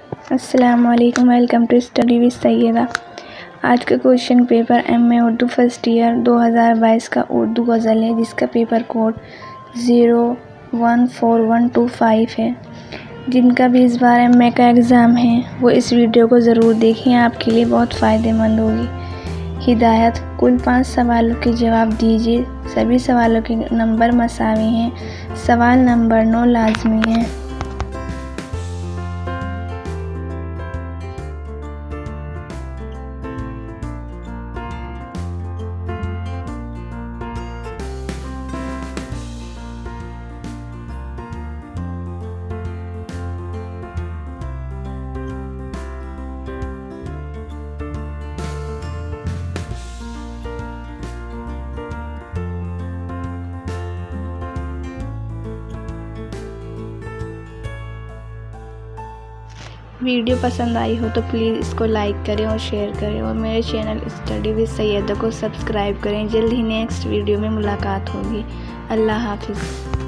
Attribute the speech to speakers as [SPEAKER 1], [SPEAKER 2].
[SPEAKER 1] अस्सलामुअलैकुम, welcome to study with Saiyada. आज का question paper MA Urdu first year 2022 का उर्दू गज़ल है, जिसका पेपर कोड 014125 है। जिनका भी इस बार एमए का एग्ज़ाम है वो इस वीडियो को ज़रूर देखें, आपके लिए बहुत फ़ायदेमंद होगी। हिदायत: कुल 5 सवालों के जवाब दीजिए। सभी सवालों के नंबर मसावी हैं। सवाल नंबर 9 लाजमी है। वीडियो पसंद आई हो तो प्लीज़ इसको लाइक करें और शेयर करें, और मेरे चैनल स्टडी विद सैयदा को सब्सक्राइब करें। जल्द ही नेक्स्ट वीडियो में मुलाकात होगी। अल्लाह हाफिज़।